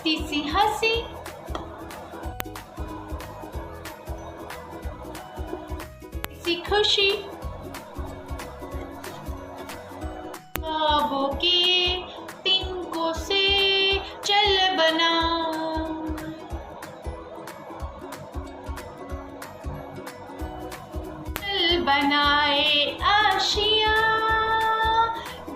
हंसती सी हंसी, सी खुशी, ख्वाबों के तिनकों से चल बना, चल बनाए आशिया।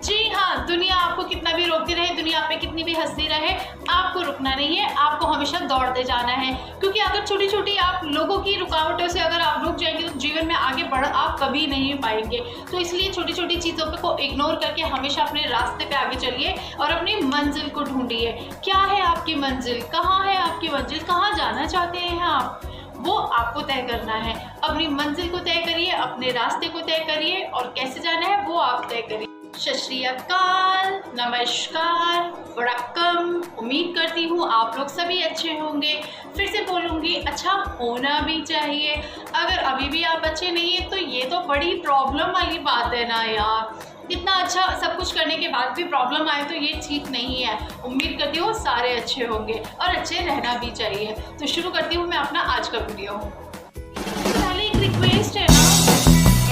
जी हाँ, दुनिया आपको कितना भी रोकती रहे, दुनिया आप पे कितनी भी हंसती रहे, आपको रुकना नहीं है, आपको हमेशा दौड़ते जाना है। क्योंकि अगर छोटी छोटी आप लोगों की रुकावटों से अगर आप रुक जाएंगे तो जीवन में आगे बढ़ आप कभी नहीं पाएंगे। तो इसलिए छोटी छोटी चीज़ों को इग्नोर करके हमेशा अपने रास्ते पे आगे चलिए और अपनी मंजिल को ढूंढिए। क्या है आपकी मंजिल, कहाँ है आपकी मंजिल, कहाँ जाना चाहते हैं आप, वो आपको तय करना है। अपनी मंजिल को तय करिए, अपने रास्ते को तय करिए और कैसे जाना है वो आप तय करिए। सत श्री अकाल, नमस्कार, वड़क्कम। उम्मीद करती हूँ आप लोग सभी अच्छे होंगे। फिर से बोलूँगी, अच्छा होना भी चाहिए। अगर अभी भी आप अच्छे नहीं हैं तो ये तो बड़ी प्रॉब्लम वाली बात है ना यार। इतना अच्छा सब कुछ करने के बाद भी प्रॉब्लम आए तो ये ठीक नहीं है। उम्मीद करती हूँ सारे अच्छे होंगे और अच्छे रहना भी चाहिए। तो शुरू करती हूँ मैं अपना आज का वीडियो। पहले एक रिक्वेस्ट है ना,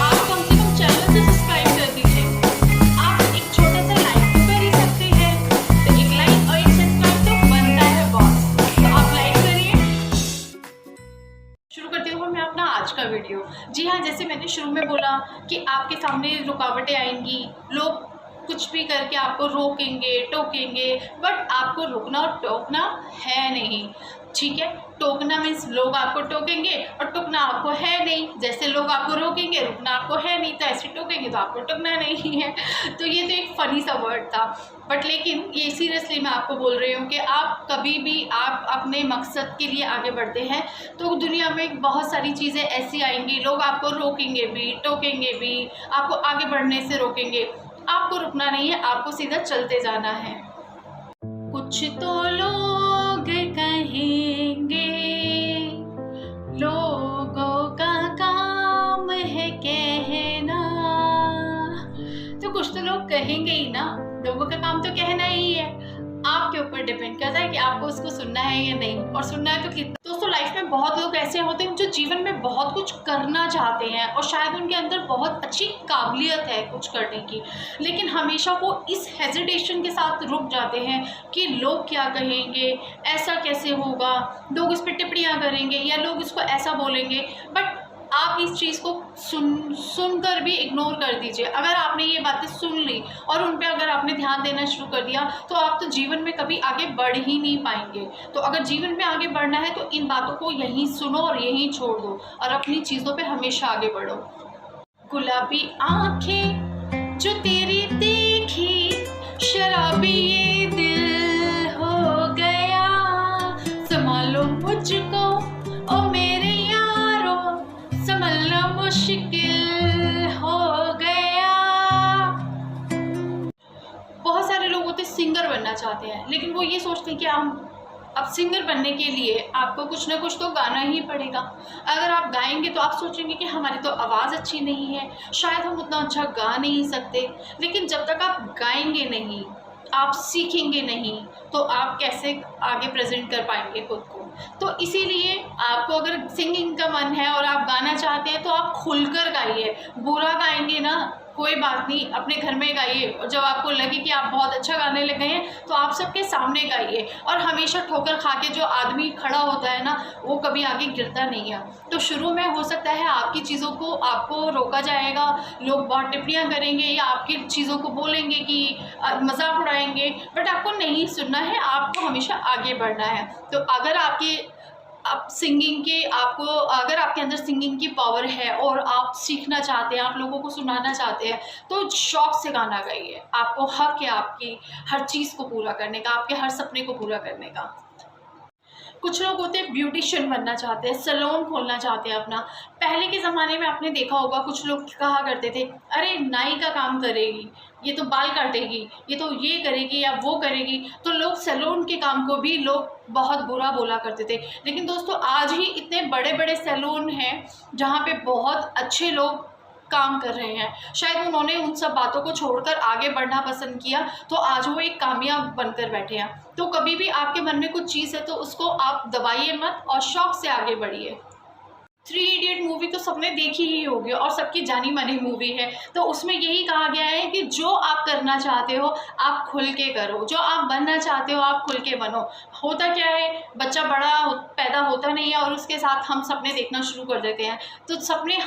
आप कम से कम चैनल से सब्सक्राइब कर दीजिए। आप एक छोटा सा लाइक तो कर ही सकते हैं, तो एक लाइक और एक सब्सक्राइब तो बनता है बॉस, तो आप लाइक करिए। शुरू करती हूँ मैं अपना आज का वीडियो। जी हाँ, जैसे मैंने शुरू में बोला कि आपके सामने रुकावटें आएंगी, लोग कुछ भी करके आपको रोकेंगे टोकेंगे, बट आपको रुकना और टोकना है नहीं। ठीक है, टोकना मीन्स लोग आपको टोकेंगे और टोकना आपको है नहीं। जैसे लोग आपको रोकेंगे, रुकना आपको है नहीं, तो ऐसे टोकेंगे तो आपको टोकना नहीं है। तो ये तो एक फ़नी सा वर्ड था, बट लेकिन ये सीरियसली मैं आपको बोल रही हूँ कि आप कभी भी आप अपने मकसद के लिए आगे बढ़ते हैं तो दुनिया में बहुत सारी चीज़ें ऐसी आएंगी, लोग आपको रोकेंगे भी टोकेंगे भी, आपको आगे बढ़ने से रोकेंगे। आपको रुकना नहीं है, आपको सीधा चलते जाना है। कुछ तो लोग कहेंगे, लोगों का काम है कहना, तो कुछ तो लोग कहेंगे ही ना, लोगों का काम तो कहना ही है। आपके ऊपर डिपेंड करता है कि आपको उसको सुनना है या नहीं, और सुनना है तो कितना। दोस्तों, लाइफ में बहुत लोग ऐसे होते हैं जो जीवन में बहुत कुछ करना चाहते हैं और शायद उनके अंदर बहुत अच्छी काबिलियत है कुछ करने की, लेकिन हमेशा वो इस हेजिटेशन के साथ रुक जाते हैं कि लोग क्या कहेंगे, ऐसा कैसे होगा, लोग इस पर टिप्पणियाँ करेंगे या लोग इसको ऐसा बोलेंगे। बट आप इस चीज़ को सुनकर भी इग्नोर कर दीजिए। अगर आपने ये बातें सुन ली और उन पे अगर आपने ध्यान देना शुरू कर दिया तो आप तो जीवन में कभी आगे बढ़ ही नहीं पाएंगे। तो अगर जीवन में आगे बढ़ना है तो इन बातों को यहीं सुनो और यहीं छोड़ दो और अपनी चीज़ों पे हमेशा आगे बढ़ो। गुलाबी आंखें जो तेरी देखी, शराबी ये दिल हो गया, संभालो मुझको ओ मेरे यारो, संभलना मुश्किल हो गया। बहुत सारे लोग होते सिंगर बनना चाहते हैं, लेकिन वो ये सोचते हैं कि हम अब सिंगर बनने के लिए आपको कुछ ना कुछ तो गाना ही पड़ेगा। अगर आप गाएंगे तो आप सोचेंगे कि हमारी तो आवाज़ अच्छी नहीं है, शायद हम उतना अच्छा गा नहीं सकते। लेकिन जब तक आप गाएंगे नहीं, आप सीखेंगे नहीं, तो आप कैसे आगे प्रेजेंट कर पाएंगे खुद को। तो इसीलिए आपको अगर सिंगिंग का मन है और आप गाना चाहते हैं तो आप खुलकर गाइए। बुरा गाएंगे ना कोई बात नहीं, अपने घर में गाइए, और जब आपको लगे कि आप बहुत अच्छा गाने लगे हैं तो आप सबके सामने गाइए। और हमेशा ठोकर खा के जो आदमी खड़ा होता है ना, वो कभी आगे गिरता नहीं है। तो शुरू में हो सकता है आपकी चीज़ों को आपको रोका जाएगा, लोग बहुत टिप्पणियाँ करेंगे या आपकी चीज़ों को बोलेंगे कि मजाक उड़ाएंगे, बट आपको नहीं सुनना है, आपको हमेशा आगे बढ़ना है। तो अगर आप सिंगिंग के अगर आपके अंदर सिंगिंग की पावर है और आप सीखना चाहते हैं, आप लोगों को सुनाना चाहते हैं, तो शौक से गाना गाइए। आपको हक है आपकी हर चीज़ को पूरा करने का, आपके हर सपने को पूरा करने का। कुछ लोग होते हैं ब्यूटिशियन बनना चाहते हैं, सैलून खोलना चाहते हैं अपना। पहले के ज़माने में आपने देखा होगा कुछ लोग कहा करते थे, अरे नाई का काम करेगी, ये तो बाल काटेगी, ये तो ये करेगी या वो करेगी। तो लोग सैलून के काम को भी लोग बहुत बुरा बोला करते थे। लेकिन दोस्तों, आज ही इतने बड़े बड़े सैलून हैं जहाँ पे बहुत अच्छे लोग काम कर रहे हैं। शायद उन्होंने उन सब बातों को छोड़कर आगे बढ़ना पसंद किया, तो आज वो एक कामयाब बनकर बैठे हैं। तो कभी भी आपके मन में कुछ चीज़ है तो उसको आप दबाइए मत और शौक से आगे बढ़िए। 3 इडियट मूवी तो सबने देखी ही होगी और सबकी जानी मानी मूवी है। तो उसमें यही कहा गया है कि जो आप करना चाहते हो आप खुल के करो, जो आप बनना चाहते हो आप खुल के बनो। होता क्या है, बच्चा पैदा होता नहीं है और उसके साथ हम सपने देखना शुरू कर देते हैं। तो सपने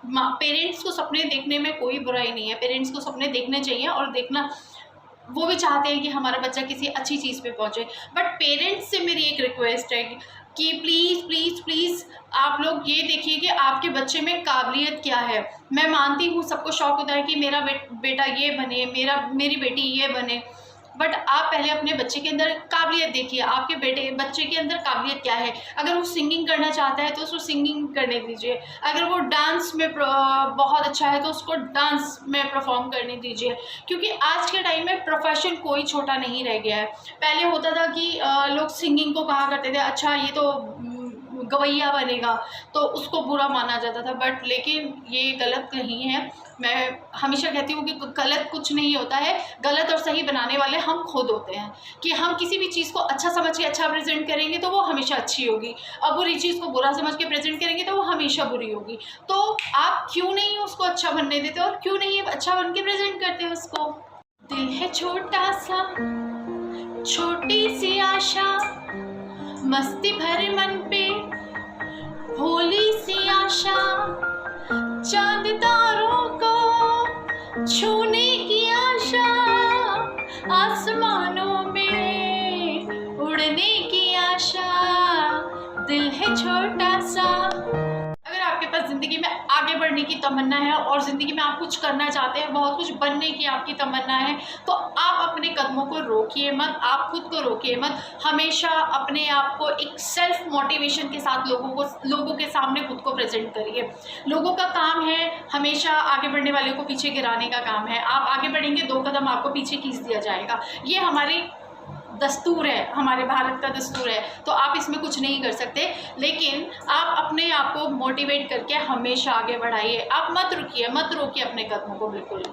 पेरेंट्स को सपने देखने में कोई बुराई नहीं है, पेरेंट्स को सपने देखने चाहिए और देखना वो भी चाहते हैं कि हमारा बच्चा किसी अच्छी चीज़ पे पहुंचे। बट पेरेंट्स से मेरी एक रिक्वेस्ट है कि प्लीज़ प्लीज़ प्लीज़ आप लोग ये देखिए कि आपके बच्चे में काबिलियत क्या है। मैं मानती हूँ सबको शौक़ होता है कि मेरा बेटा ये बने, मेरी बेटी ये बने, बट आप पहले अपने बच्चे के अंदर काबिलियत देखिए, आपके बच्चे के अंदर काबिलियत क्या है। अगर वो सिंगिंग करना चाहता है तो उसको सिंगिंग करने दीजिए, अगर वो डांस में बहुत अच्छा है तो उसको डांस में परफॉर्म करने दीजिए, क्योंकि आज के टाइम में प्रोफेशन कोई छोटा नहीं रह गया है। पहले होता था कि लोग सिंगिंग को कहा करते थे अच्छा ये तो गवैया बनेगा, तो उसको बुरा माना जाता था, बट लेकिन ये गलत नहीं है। मैं हमेशा कहती हूँ कि गलत कुछ नहीं होता है, गलत और सही बनाने वाले हम खुद होते हैं। कि हम किसी भी चीज़ को अच्छा समझ के अच्छा प्रेजेंट करेंगे तो वो हमेशा अच्छी होगी, और बुरी चीज़ को बुरा समझ के प्रेजेंट करेंगे तो वो हमेशा बुरी होगी। तो आप क्यों नहीं उसको अच्छा बनने देते और क्यों नहीं अच्छा बन के प्रेजेंट करते उसको। दिल है छोटा सा, छोटी सी आशा, मस्ती भरे मन पे भोली सी आशा, चांद तारों को छूने की आशा, आसमानों में उड़ने की आशा, दिल है छोटा सा। अगर आपके पास ज़िंदगी में आगे बढ़ने की तमन्ना है और ज़िंदगी में आप कुछ करना चाहते हैं, बहुत कुछ बनने की आपकी तमन्ना है, तो आप अपने कदमों को रोकिए मत, आप खुद को रोकिए मत। हमेशा अपने आप को एक सेल्फ मोटिवेशन के साथ लोगों के सामने खुद को प्रेजेंट करिए। लोगों का काम है हमेशा आगे बढ़ने वाले को पीछे गिराने का काम है। आप आगे बढ़ेंगे 2 कदम आपको पीछे खींच दिया जाएगा। ये हमारी दस्तूर है, हमारे भारत का दस्तूर है, तो आप इसमें कुछ नहीं कर सकते। लेकिन आप अपने आप को मोटिवेट करके हमेशा आगे बढ़ाइए, आप मत रोकिए अपने कदमों को बिल्कुल।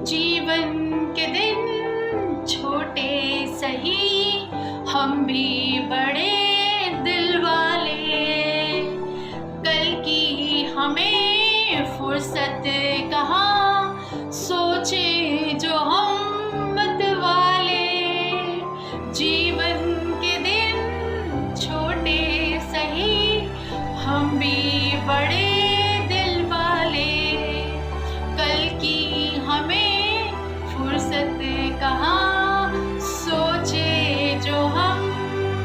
जीवन के दिन छोटे सही, हम भी बड़े दिल वाले, कल की हमें फुर्सत कहाँ, सोचे जो हम मत वाले। जीवन के दिन छोटे सही, हम भी बड़े दिल वाले, कल की हमें फुर्सत कहाँ, सोचे जो हम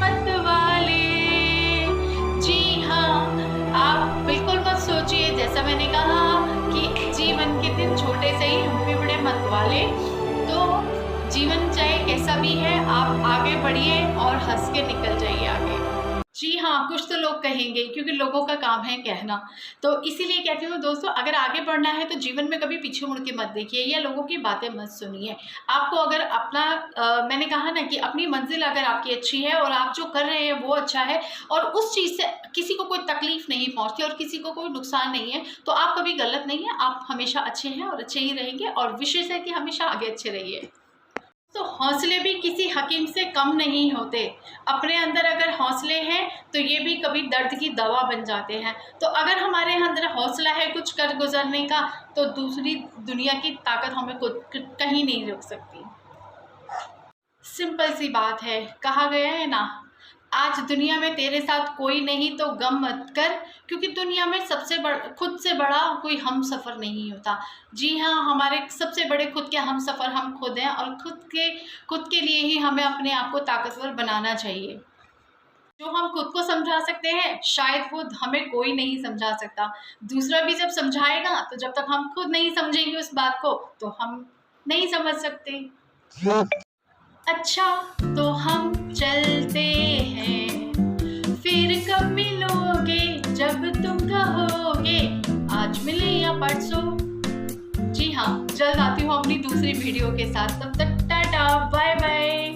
मत वाले। जी हाँ, आप बिल्कुल मत सोचिए, जैसा मैंने कहा कि जीवन के दिन छोटे सही, हम भी बड़े मत वाले। तो जीवन चाहे कैसा भी है, आप आगे बढ़िए और हंस के निकल जाइए आगे। जी हाँ, कुछ तो लोग कहेंगे, क्योंकि लोगों का काम है कहना। तो इसीलिए कहती हूँ दोस्तों, अगर आगे बढ़ना है तो जीवन में कभी पीछे मुड़ के मत देखिए या लोगों की बातें मत सुनिए। आपको अगर मैंने कहा ना कि अपनी मंजिल अगर आपकी अच्छी है और आप जो कर रहे हैं वो अच्छा है और उस चीज़ से किसी को कोई तकलीफ नहीं पहुँचती और किसी को कोई नुकसान नहीं है, तो आप कभी गलत नहीं है, आप हमेशा अच्छे हैं और अच्छे ही रहेंगे। और विशेष है कि हमेशा आगे अच्छे रहिए। तो हौसले भी किसी हकीम से कम नहीं होते। अपने अंदर अगर हौसले हैं तो ये भी कभी दर्द की दवा बन जाते हैं। तो अगर हमारे अंदर हौसला है कुछ कर गुजरने का, तो दूसरी दुनिया की ताकत हमें कहीं नहीं रोक सकती। सिंपल सी बात है, कहा गया है ना, आज दुनिया में तेरे साथ कोई नहीं तो गम मत कर, क्योंकि दुनिया में खुद से बड़ा कोई हम सफ़र नहीं होता। जी हाँ, हमारे सबसे बड़े खुद के हम सफ़र हम खुद हैं और खुद के लिए ही हमें अपने आप को ताकतवर बनाना चाहिए। जो हम खुद को समझा सकते हैं शायद वो हमें कोई नहीं समझा सकता। दूसरा भी जब समझाएगा तो जब तक हम खुद नहीं समझेंगे उस बात को तो हम नहीं समझ सकते। अच्छा तो हम चलते हैं, फिर कब मिलोगे जब तुम कहोगे, आज मिले या परसों। जी हाँ, जल्द आती हूँ अपनी दूसरी वीडियो के साथ, तब तक टाटा बाय बाय।